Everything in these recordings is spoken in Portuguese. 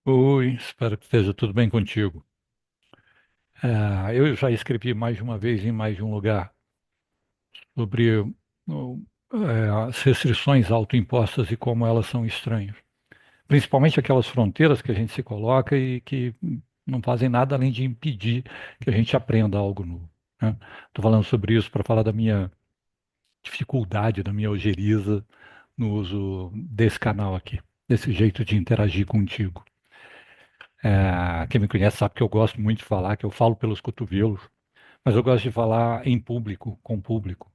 Oi, espero que esteja tudo bem contigo. Eu já escrevi mais de uma vez em mais de um lugar sobre as restrições autoimpostas e como elas são estranhas. Principalmente aquelas fronteiras que a gente se coloca e que não fazem nada além de impedir que a gente aprenda algo novo, né? Estou falando sobre isso para falar da minha dificuldade, da minha ojeriza no uso desse canal aqui, desse jeito de interagir contigo. Quem me conhece sabe que eu gosto muito de falar, que eu falo pelos cotovelos. Mas eu gosto de falar em público, com público.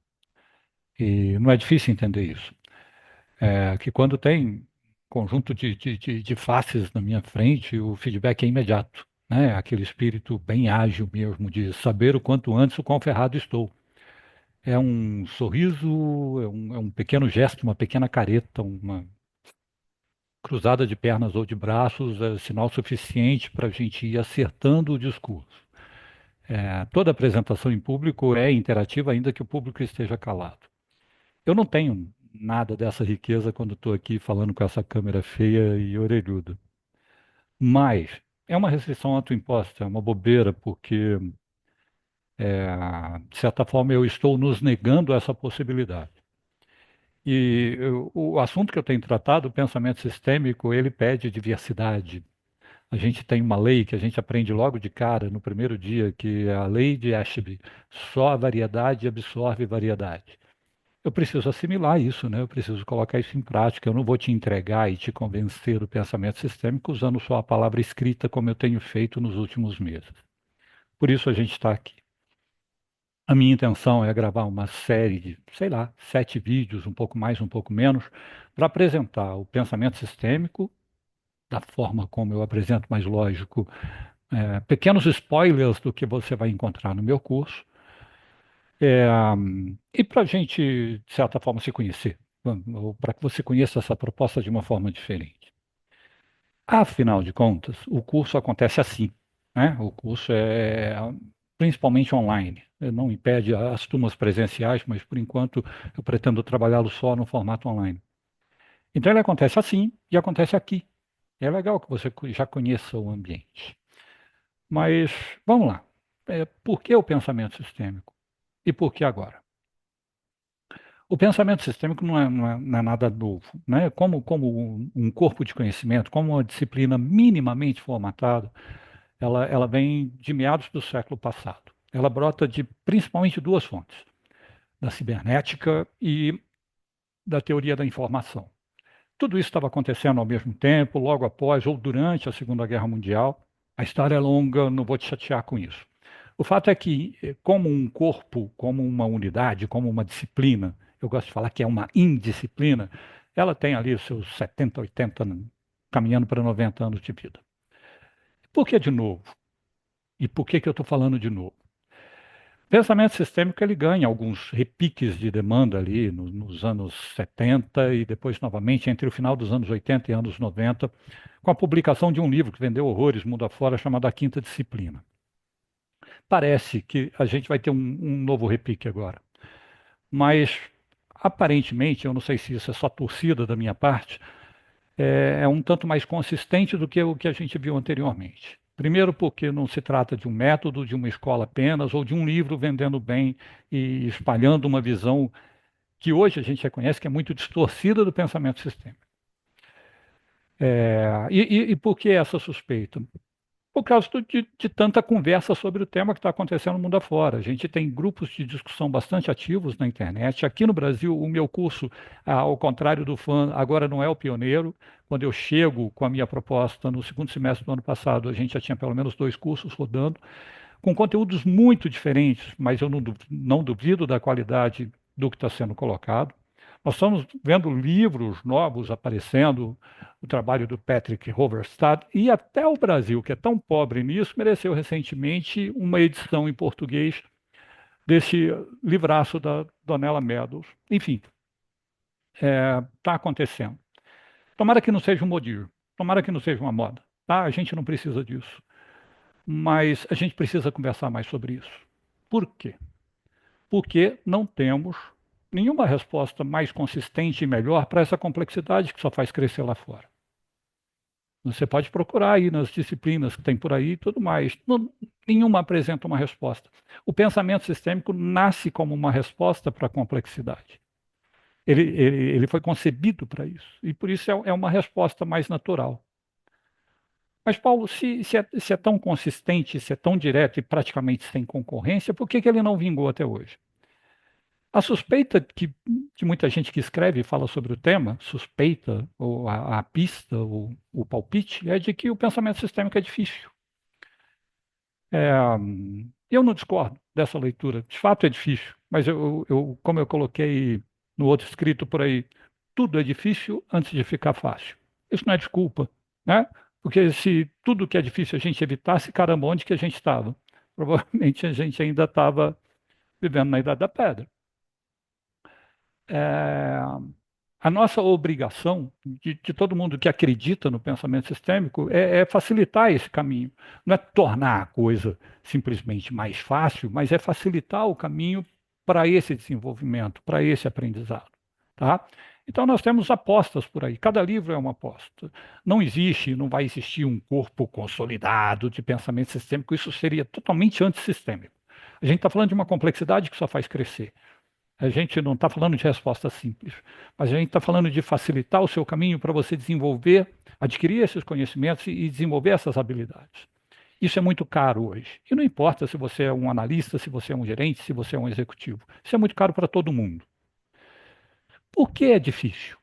E não é difícil entender isso. Que quando tem conjunto de faces na minha frente, o feedback é imediato. Né? Aquele espírito bem ágil mesmo, de saber o quanto antes o quão ferrado estou. É um sorriso, é um pequeno gesto, uma pequena careta, uma cruzada de pernas ou de braços, é sinal suficiente para a gente ir acertando o discurso. Toda apresentação em público é interativa, ainda que o público esteja calado. Eu não tenho nada dessa riqueza quando estou aqui falando com essa câmera feia e orelhuda. Mas é uma restrição autoimposta, é uma bobeira, porque, de certa forma, eu estou nos negando essa possibilidade. O assunto que eu tenho tratado, o pensamento sistêmico, ele pede diversidade. A gente tem uma lei que a gente aprende logo de cara, no primeiro dia, que é a lei de Ashby. Só a variedade absorve variedade. Eu preciso assimilar isso, né? Eu preciso colocar isso em prática. Eu não vou te entregar e te convencer do pensamento sistêmico usando só a palavra escrita, como eu tenho feito nos últimos meses. Por isso a gente está aqui. A minha intenção é gravar uma série de, sei lá, 7 vídeos, um pouco mais, um pouco menos, para apresentar o pensamento sistêmico da forma como eu apresento, mais lógico, pequenos spoilers do que você vai encontrar no meu curso. É, e para a gente, de certa forma, se conhecer, ou para que você conheça essa proposta de uma forma diferente. Afinal de contas, o curso acontece assim, né? O curso é principalmente online. Não impede as turmas presenciais, mas por enquanto eu pretendo trabalhá-lo só no formato online. Então ele acontece assim e acontece aqui. É legal que você já conheça o ambiente. Mas vamos lá. Por que o pensamento sistêmico? E por que agora? O pensamento sistêmico não é nada novo, né? Como um corpo de conhecimento, como uma disciplina minimamente formatada, ela vem de meados do século passado. Ela brota de principalmente duas fontes, da cibernética e da teoria da informação. Tudo isso estava acontecendo ao mesmo tempo, logo após ou durante a Segunda Guerra Mundial. A história é longa, não vou te chatear com isso. O fato é que, como um corpo, como uma unidade, como uma disciplina, eu gosto de falar que é uma indisciplina, ela tem ali os seus 70, 80, caminhando para 90 anos de vida. Por que de novo? E por que eu estou falando de novo? O pensamento sistêmico ele ganha alguns repiques de demanda ali nos anos 70 e depois novamente entre o final dos anos 80 e anos 90, com a publicação de um livro que vendeu horrores mundo afora chamado A Quinta Disciplina. Parece que a gente vai ter um novo repique agora. Mas, aparentemente, eu não sei se isso é só torcida da minha parte, é um tanto mais consistente do que o que a gente viu anteriormente. Primeiro, porque não se trata de um método, de uma escola apenas, ou de um livro vendendo bem e espalhando uma visão que hoje a gente reconhece que é muito distorcida do pensamento sistêmico. E por que essa suspeita? Por causa de tanta conversa sobre o tema que está acontecendo no mundo afora. A gente tem grupos de discussão bastante ativos na internet. Aqui no Brasil, o meu curso, ao contrário do FAM, agora não é o pioneiro. Quando eu chego com a minha proposta no segundo semestre do ano passado, a gente já tinha pelo menos 2 cursos rodando, com conteúdos muito diferentes, mas eu não duvido da qualidade do que está sendo colocado. Nós estamos vendo livros novos aparecendo, o trabalho do Patrick Hoverstadt, e até o Brasil, que é tão pobre nisso, mereceu recentemente uma edição em português desse livraço da Donella Meadows. Enfim, está acontecendo. Tomara que não seja um modismo, tomara que não seja uma moda. Tá? A gente não precisa disso. Mas a gente precisa conversar mais sobre isso. Por quê? Porque não temos nenhuma resposta mais consistente e melhor para essa complexidade que só faz crescer lá fora. Você pode procurar aí nas disciplinas que tem por aí e tudo mais. Nenhuma apresenta uma resposta. O pensamento sistêmico nasce como uma resposta para a complexidade. Ele foi concebido para isso. E por isso é uma resposta mais natural. Mas, Paulo, se é tão consistente, se é tão direto e praticamente sem concorrência, por que ele não vingou até hoje? A suspeita de muita gente que escreve e fala sobre o tema, suspeita, ou a pista, ou o palpite, é de que o pensamento sistêmico é difícil. É, eu não discordo dessa leitura. De fato é difícil, mas como eu coloquei no outro escrito por aí, tudo é difícil antes de ficar fácil. Isso não é desculpa, né? Porque se tudo que é difícil a gente evitasse, caramba, onde que a gente estava? Provavelmente a gente ainda estava vivendo na Idade da Pedra. É, a nossa obrigação, de todo mundo que acredita no pensamento sistêmico, é facilitar esse caminho. Não é tornar a coisa simplesmente mais fácil, mas é facilitar o caminho para esse desenvolvimento, para esse aprendizado. Tá? Então, nós temos apostas por aí. Cada livro é uma aposta. Não existe, não vai existir um corpo consolidado de pensamento sistêmico. Isso seria totalmente antissistêmico. A gente está falando de uma complexidade que só faz crescer. A gente não está falando de resposta simples, mas a gente está falando de facilitar o seu caminho para você desenvolver, adquirir esses conhecimentos e desenvolver essas habilidades. Isso é muito caro hoje. E não importa se você é um analista, se você é um gerente, se você é um executivo. Isso é muito caro para todo mundo. Por que é difícil?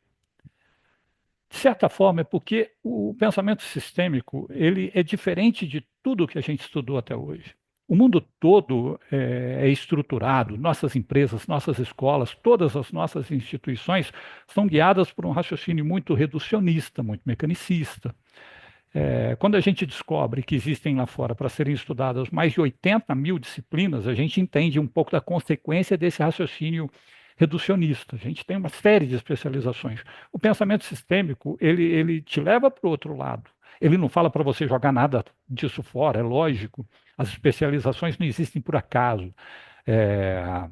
De certa forma, é porque o pensamento sistêmico ele é diferente de tudo que a gente estudou até hoje. O mundo todo é estruturado, nossas empresas, nossas escolas, todas as nossas instituições são guiadas por um raciocínio muito reducionista, muito mecanicista. Quando a gente descobre que existem lá fora para serem estudadas mais de 80 mil disciplinas, a gente entende um pouco da consequência desse raciocínio reducionista. A gente tem uma série de especializações. O pensamento sistêmico, ele te leva para o outro lado. Ele não fala para você jogar nada disso fora, é lógico. As especializações não existem por acaso. É,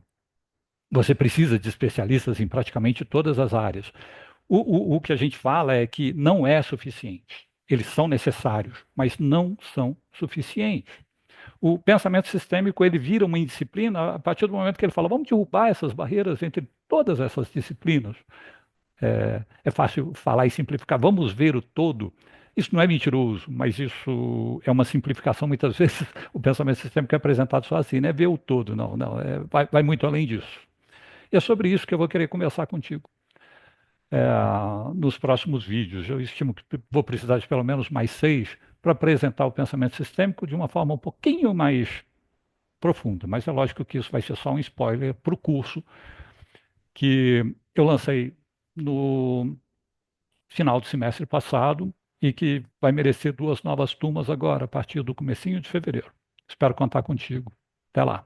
você precisa de especialistas em praticamente todas as áreas. O que a gente fala é que não é suficiente. Eles são necessários, mas não são suficientes. O pensamento sistêmico ele vira uma indisciplina a partir do momento que ele fala, vamos derrubar essas barreiras entre todas essas disciplinas. É fácil falar e simplificar, vamos ver o todo. Isso não é mentiroso, mas isso é uma simplificação. Muitas vezes o pensamento sistêmico é apresentado só assim, né? Ver o todo. Não, não, vai muito além disso. E é sobre isso que eu vou querer conversar contigo nos próximos vídeos. Eu estimo que vou precisar de pelo menos mais 6 para apresentar o pensamento sistêmico de uma forma um pouquinho mais profunda. Mas é lógico que isso vai ser só um spoiler para o curso que eu lancei no final do semestre passado e que vai merecer 2 novas turmas agora, a partir do comecinho de fevereiro. Espero contar contigo. Até lá.